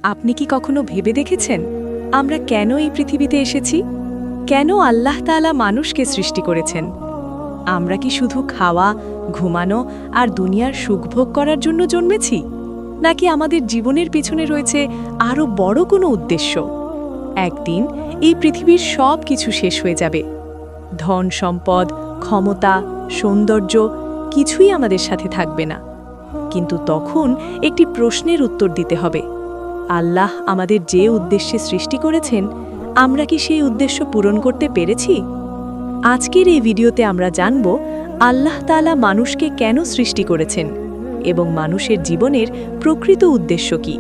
আপনি কি কখনো ভেবে দেখেছেন আমরা কেন এই পৃথিবীতে এসেছি? কেন আল্লাহ তাআলা মানুষকে সৃষ্টি করেছেন? আমরা কি শুধু খাওয়া, ঘুমানো আর দুনিয়ার সুখভোগ করার জন্য জন্মেছি, নাকি আমাদের জীবনের পিছনে রয়েছে আরও বড় কোনো উদ্দেশ্য? একদিন এই পৃথিবীর সব কিছু শেষ হয়ে যাবে। ধন সম্পদ, ক্ষমতা, সৌন্দর্য কিছুই আমাদের সাথে থাকবে না। কিন্তু তখন একটি প্রশ্নের উত্তর দিতে হবে। আল্লাহ আমাদের যে উদ্দেশ্যে সৃষ্টি করেছেন, আমরা কি সেই উদ্দেশ্য পূরণ করতে পেরেছি? আজকের এই ভিডিওতে আমরা জানব আল্লাহ তাআলা মানুষকে কেন সৃষ্টি করেছেন এবং মানুষের জীবনের প্রকৃত উদ্দেশ্য কি।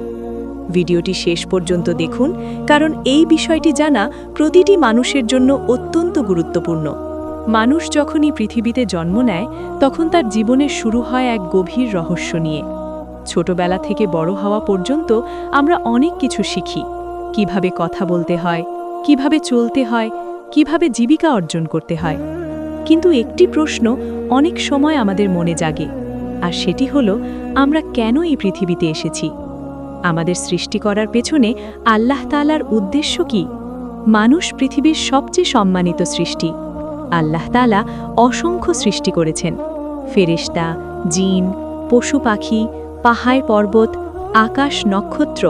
ভিডিওটি শেষ পর্যন্ত দেখুন, কারণ এই বিষয়টি জানা প্রতিটি মানুষের জন্য অত্যন্ত গুরুত্বপূর্ণ। মানুষ যখনই পৃথিবীতে জন্ম নেয়, তখন তার জীবনের শুরু হয় এক গভীর রহস্য নিয়ে। ছোটবেলা থেকে বড় হওয়া পর্যন্ত আমরা অনেক কিছু শিখি। কিভাবে কথা বলতে হয়, কিভাবে চলতে হয়, কিভাবে জীবিকা অর্জন করতে হয়। কিন্তু একটি প্রশ্ন অনেক সময় আমাদের মনে জাগে, আর সেটি হলো, আমরা কেন এই পৃথিবীতে এসেছি? আমাদের সৃষ্টি করার পেছনে আল্লাহ তাআলার উদ্দেশ্য কি? মানুষ পৃথিবীর সবচেয়ে সম্মানিত সৃষ্টি। আল্লাহ তাআলা অসংখ্য সৃষ্টি করেছেন: ফেরেশতা, জিন, পশু পাখি, পাহাড় পর্বত, আকাশ, নক্ষত্র।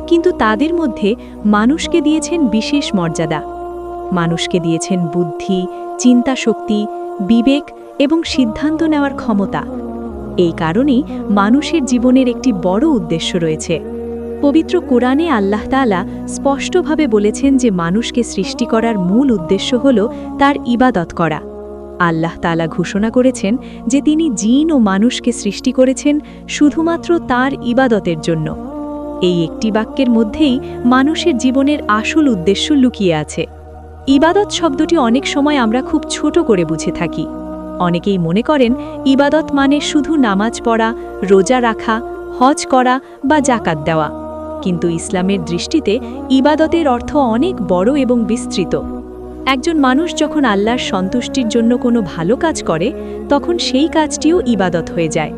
কিন্তু তাদের মধ্যে মানুষকে দিয়েছেন বিশেষ মর্যাদা। মানুষকে দিয়েছেন বুদ্ধি, চিন্তা শক্তি, বিবেক এবং সিদ্ধান্ত নেওয়ার ক্ষমতা। এই কারণেই মানুষের জীবনের একটি বড় উদ্দেশ্য রয়েছে। পবিত্র কোরআনে আল্লাহ তাআলা স্পষ্টভাবে বলেছেন যে মানুষকে সৃষ্টি করার মূল উদ্দেশ্য হল তার ইবাদত করা। আল্লাহ তাআলা ঘোষণা করেছেন যে তিনি জিন ও মানুষকে সৃষ্টি করেছেন শুধুমাত্র তার ইবাদতের জন্য। এই একটি বাক্যের মধ্যেই মানুষের জীবনের আসল উদ্দেশ্য লুকিয়ে আছে। ইবাদত শব্দটি অনেক সময় আমরা খুব ছোট করে বুঝে থাকি। অনেকেই মনে করেন ইবাদত মানে শুধু নামাজ পড়া, রোজা রাখা, হজ করা বা যাকাত দেওয়া। কিন্তু ইসলামের দৃষ্টিতে ইবাদতের অর্থ অনেক বড় এবং বিস্তৃত। একজন মানুষ যখন আল্লাহর সন্তুষ্টির জন্য কোনো ভালো কাজ করে, তখন সেই কাজটিও ইবাদত হয়ে যায়।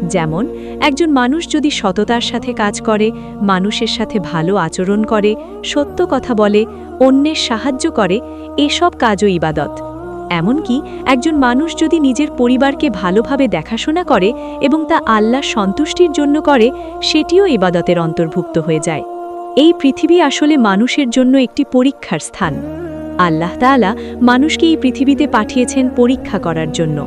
যেমন একজন মানুষ যদি সততার সাথে কাজ করে, মানুষের সাথে ভালো আচরণ করে, সত্য কথা বলে, অন্যের সাহায্য করে, এসব কাজও ইবাদত। এমনকি একজন মানুষ যদি নিজের পরিবারকে ভালোভাবে দেখাশোনা করে এবং তা আল্লাহর সন্তুষ্টির জন্য করে, সেটিও ইবাদতের অন্তর্ভুক্ত হয়ে যায়। এই পৃথিবী আসলে মানুষের জন্য একটি পরীক্ষার স্থান। আল্লাহ তাআলা মানুষকে এই পৃথিবীতে পাঠিয়েছেন পরীক্ষা করার জন্য।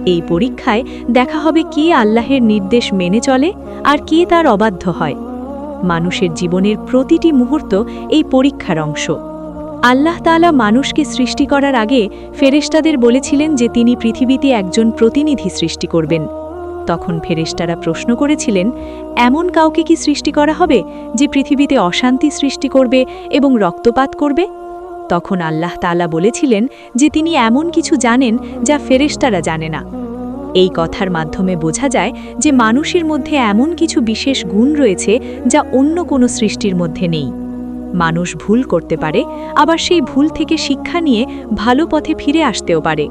এই পরীক্ষায় দেখা হবে কে আল্লাহের নির্দেশ মেনে চলে আর কে তার অবাধ্য হয়। মানুষের জীবনের প্রতিটি মুহূর্ত এই পরীক্ষার অংশ। আল্লাহ তাআলা মানুষকে সৃষ্টি করার আগে ফেরেশতাদের বলেছিলেন যে তিনি পৃথিবীতে একজন প্রতিনিধি সৃষ্টি করবেন। তখন ফেরেশতারা প্রশ্ন করেছিলেন, এমন কাউকে কি সৃষ্টি করা হবে যে পৃথিবীতে অশান্তি সৃষ্টি করবে এবং রক্তপাত করবে? তখন আল্লাহ তাআলা বলেছিলেন যে তিনি এমন কিছু জানেন যা ফেরেশতারা জানে না। এই কথার মাধ্যমে বোঝা যায় যে মানুষের মধ্যে এমন কিছু বিশেষ গুণ রয়েছে যা অন্য কোনো সৃষ্টির মধ্যে নেই। মানুষ ভুল করতে পারে, আবার সেই ভুল থেকে শিক্ষা নিয়ে ভালো পথে ফিরে আসতেও পারে।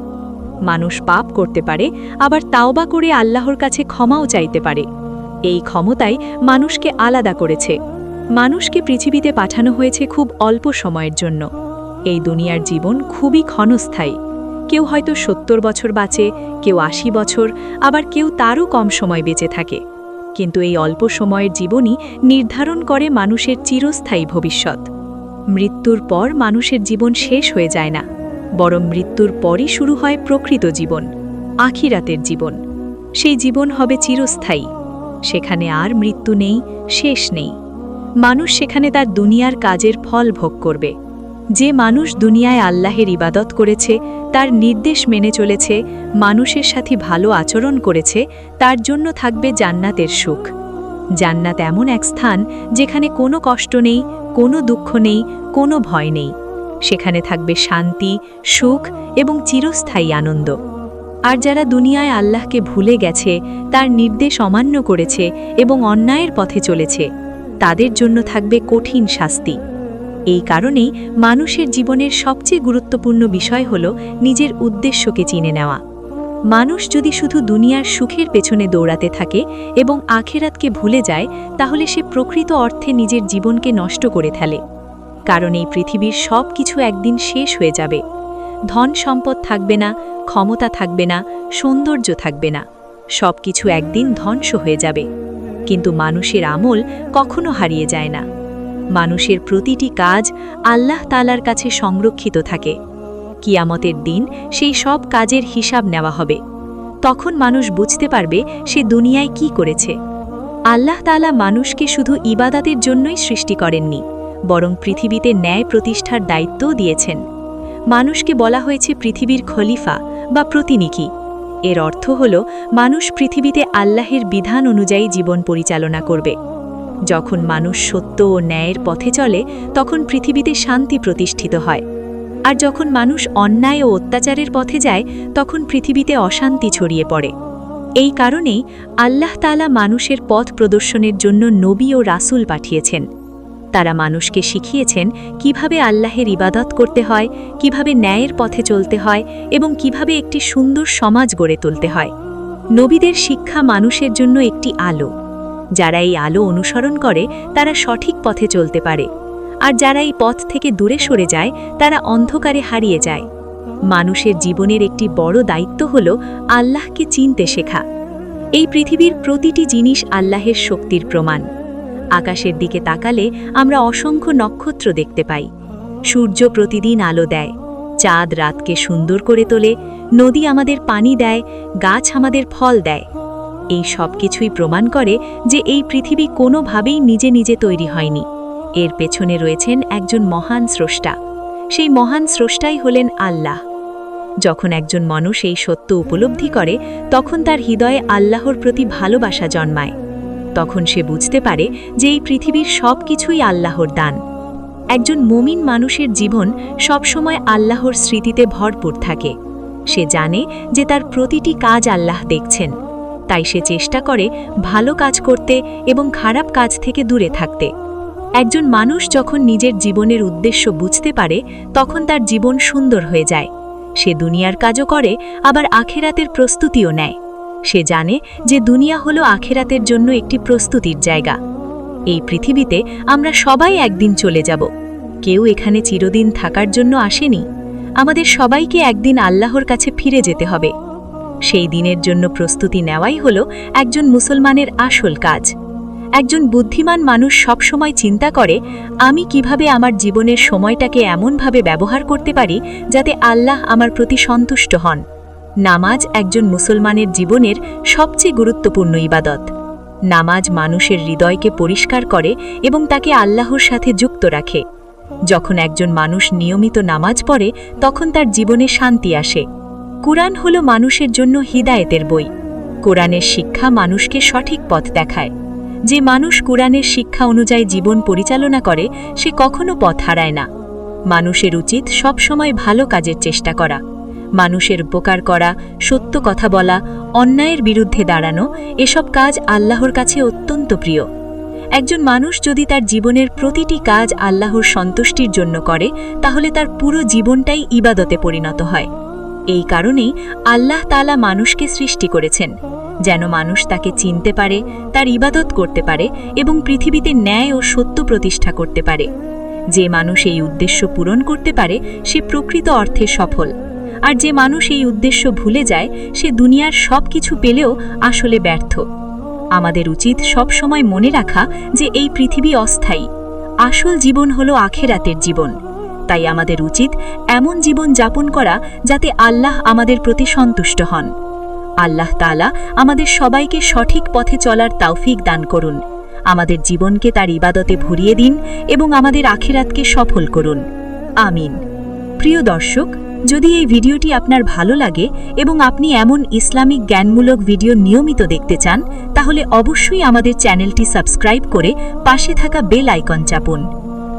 মানুষ পাপ করতে পারে, আবার তাওবা করে আল্লাহর কাছে ক্ষমাও চাইতে পারে। এই ক্ষমতাই মানুষকে আলাদা করেছে। মানুষকে পৃথিবীতে পাঠানো হয়েছে খুব অল্প সময়ের জন্য। এই দুনিয়ার জীবন খুবই ক্ষণস্থায়ী। কেউ হয়তো 70 বছর বাঁচে, কেউ 80 বছর, আবার কেউ তারও কম সময় বেঁচে থাকে। কিন্তু এই অল্প সময়ের জীবনই নির্ধারণ করে মানুষের চিরস্থায়ী ভবিষ্যৎ। মৃত্যুর পর মানুষের জীবন শেষ হয়ে যায় না, বরং মৃত্যুর পরই শুরু হয় প্রকৃত জীবন, আখিরাতের জীবন। সেই জীবন হবে চিরস্থায়ী। সেখানে আর মৃত্যু নেই, শেষ নেই। মানুষ সেখানে তার দুনিয়ার কাজের ফল ভোগ করবে। যে মানুষ দুনিয়ায় আল্লাহের ইবাদত করেছে, তার নির্দেশ মেনে চলেছে, মানুষের সাথে ভালো আচরণ করেছে, তার জন্য থাকবে জান্নাতের সুখ। জান্নাত এমন এক স্থান যেখানে কোনো কষ্ট নেই, কোনো দুঃখ নেই, কোনো ভয় নেই। সেখানে থাকবে শান্তি, সুখ এবং চিরস্থায়ী আনন্দ। আর যারা দুনিয়ায় আল্লাহকে ভুলে গেছে, তার নির্দেশ অমান্য করেছে এবং অন্যায়ের পথে চলেছে, তাদের জন্য থাকবে কঠিন শাস্তি। এই কারণেই মানুষের জীবনের সবচেয়ে গুরুত্বপূর্ণ বিষয় হল নিজের উদ্দেশ্যকে চিনে নেওয়া। মানুষ যদি শুধু দুনিয়ার সুখের পেছনে দৌড়াতে থাকে এবং আখেরাতকে ভুলে যায়, তাহলে সে প্রকৃত অর্থে নিজের জীবনকে নষ্ট করে ফেলে। কারণ এই পৃথিবীর সব কিছু একদিন শেষ হয়ে যাবে। ধন সম্পদ থাকবে না, ক্ষমতা থাকবে না, সৌন্দর্য থাকবে না, সব কিছু একদিন ধ্বংস হয়ে যাবে। কিন্তু মানুষের আমল কখনো হারিয়ে যায় না। মানুষের প্রতিটি কাজ আল্লাহ তাআলার কাছে সংরক্ষিত থাকে। কিয়ামতের দিন সেই সব কাজের হিসাব নেওয়া হবে। তখন মানুষ বুঝতে পারবে সে দুনিয়ায় কি করেছে। আল্লাহ তাআলা মানুষকে শুধু ইবাদাতের জন্যই সৃষ্টি করেননি, বরং পৃথিবীতে ন্যায় প্রতিষ্ঠার দায়িত্বও দিয়েছেন। মানুষকে বলা হয়েছে পৃথিবীর খলিফা বা প্রতিনিধি। এর অর্থ হল মানুষ পৃথিবীতে আল্লাহের বিধান অনুযায়ী জীবন পরিচালনা করবে। যখন মানুষ সত্য ও ন্যায়ের পথে চলে, তখন পৃথিবীতে শান্তি প্রতিষ্ঠিত হয়। আর যখন মানুষ অন্যায় ও অত্যাচারের পথে যায়, তখন পৃথিবীতে অশান্তি ছড়িয়ে পড়ে। এই কারণেই আল্লাহ তাআলা মানুষের পথ প্রদর্শনের জন্য নবী ও রাসূল পাঠিয়েছেন। তারা মানুষকে শিখিয়েছেন কিভাবে আল্লাহের ইবাদত করতে হয়, কিভাবে ন্যায়ের পথে চলতে হয় এবং কিভাবে একটি সুন্দর সমাজ গড়ে তুলতে হয়। নবীদের শিক্ষা মানুষের জন্য একটি আলো। যারা এই আলো অনুসরণ করে তারা সঠিক পথে চলতে পারে, আর যারা এই পথ থেকে দূরে সরে যায় তারা অন্ধকারে হারিয়ে যায়। মানুষের জীবনের একটি বড় দায়িত্ব হল আল্লাহকে চিনতে শেখা। এই পৃথিবীর প্রতিটি জিনিস আল্লাহের শক্তির প্রমাণ। আকাশের দিকে তাকালে আমরা অসংখ্য নক্ষত্র দেখতে পাই। সূর্য প্রতিদিন আলো দেয়, চাঁদ রাতকে সুন্দর করে তোলে, নদী আমাদের পানি দেয়, গাছ আমাদের ফল দেয়। এই সব কিছুই প্রমাণ করে যে এই পৃথিবী কোনোভাবেই নিজে নিজে তৈরি হয়নি। এর পেছনে রয়েছেন একজন মহান স্রষ্টা। সেই মহান স্রষ্টাই হলেন আল্লাহ। যখন একজন মানুষ এই সত্য উপলব্ধি করে, তখন তার হৃদয়ে আল্লাহর প্রতি ভালোবাসা জন্মায়। তখন সে বুঝতে পারে যে এই পৃথিবীর সব কিছুই আল্লাহর দান। একজন মুমিন মানুষের জীবন সবসময় আল্লাহর স্মৃতিতে ভরপুর থাকে। সে জানে যে তার প্রতিটি কাজ আল্লাহ দেখছেন, তাই সে চেষ্টা করে ভালো কাজ করতে এবং খারাপ কাজ থেকে দূরে থাকতে। একজন মানুষ যখন নিজের জীবনের উদ্দেশ্য বুঝতে পারে, তখন তার জীবন সুন্দর হয়ে যায়। সে দুনিয়ার কাজও করে, আবার আখেরাতের প্রস্তুতিও নেয়। সে জানে যে দুনিয়া হলো আখেরাতের জন্য একটি প্রস্তুতির জায়গা। এই পৃথিবীতে আমরা সবাই একদিন চলে যাব। কেউ এখানে চিরদিন থাকার জন্য আসেনি। আমাদের সবাইকে একদিন আল্লাহর কাছে ফিরে যেতে হবে। সেই দিনের জন্য প্রস্তুতি নেওয়াই হলো একজন মুসলমানের আসল কাজ। একজন বুদ্ধিমান মানুষ সবসময় চিন্তা করে, আমি কিভাবে আমার জীবনের সময়টাকে এমনভাবে ব্যবহার করতে পারি যাতে আল্লাহ আমার প্রতি সন্তুষ্ট হন। নামাজ একজন মুসলমানের জীবনের সবচেয়ে গুরুত্বপূর্ণ ইবাদত। নামাজ মানুষের হৃদয়কে পরিষ্কার করে এবং তাকে আল্লাহর সাথে যুক্ত রাখে। যখন একজন মানুষ নিয়মিত নামাজ পড়ে, তখন তার জীবনে শান্তি আসে। কুরআন হলো মানুষের জন্য হিদায়েতের বই। কোরআনের শিক্ষা মানুষকে সঠিক পথ দেখায়। যে মানুষ কুরআনের শিক্ষা অনুযায়ী জীবন পরিচালনা করে, সে কখনো পথ হারায় না। মানুষের উচিত সবসময় ভালো কাজের চেষ্টা করা। মানুষের উপকার করা, সত্য কথা বলা, অন্যায়ের বিরুদ্ধে দাঁড়ানো, এসব কাজ আল্লাহর কাছে অত্যন্ত প্রিয়। একজন মানুষ যদি তার জীবনের প্রতিটি কাজ আল্লাহর সন্তুষ্টির জন্য করে, তাহলে তার পুরো জীবনটাই ইবাদতে পরিণত হয়। এই কারণেই আল্লাহ তাআলা মানুষকে সৃষ্টি করেছেন, যেন মানুষ তাকে চিনতে পারে, তার ইবাদত করতে পারে এবং পৃথিবীতে ন্যায় ও সত্য প্রতিষ্ঠা করতে পারে। যে মানুষ এই উদ্দেশ্য পূরণ করতে পারে, সে প্রকৃত অর্থে সফল। আর যে মানুষ এই উদ্দেশ্য ভুলে যায়, সে দুনিয়ার সব কিছু পেলেও আসলে ব্যর্থ। আমাদের উচিত সবসময় মনে রাখা যে এই পৃথিবী অস্থায়ী। আসল জীবন হলো আখেরাতের জীবন। তাই আমাদের উচিত এমন জীবন যাপন করা যাতে আল্লাহ আমাদের প্রতি সন্তুষ্ট হন। আল্লাহ তাআলা আমাদের সবাইকে সঠিক পথে চলার তৌফিক দান করুন। আমাদের জীবনকে তার ইবাদতে ভরিয়ে দিন এবং আমাদের আখিরাতকে সফল করুন। আমিন। প্রিয় দর্শক, যদি এই ভিডিওটি আপনার ভালো লাগে এবং আপনি এমন ইসলামিক জ্ঞানমূলক ভিডিও নিয়মিত দেখতে চান, তাহলে অবশ্যই আমাদের চ্যানেলটি সাবস্ক্রাইব করে পাশে থাকা বেল আইকন চাপুন।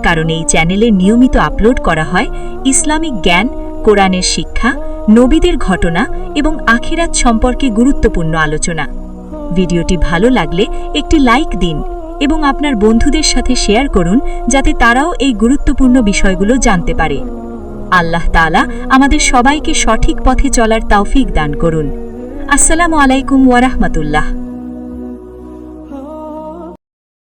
কারণ এই চ্যানেলে নিয়মিত আপলোড করা হয় ইসলামিক জ্ঞান, কোরআনের শিক্ষা, নবীদের ঘটনা এবং আখিরাত সম্পর্কে গুরুত্বপূর্ণ আলোচনা। ভিডিওটি ভালো লাগলে একটি লাইক দিন এবং আপনার বন্ধুদের সাথে শেয়ার করুন, যাতে তারাও এই গুরুত্বপূর্ণ বিষয়গুলো জানতে পারে। আল্লাহ তাআলা আমাদের সবাইকে সঠিক পথে চলার তৌফিক দান করুন। আসসালামু আলাইকুম ওয়া রাহমাতুল্লাহ।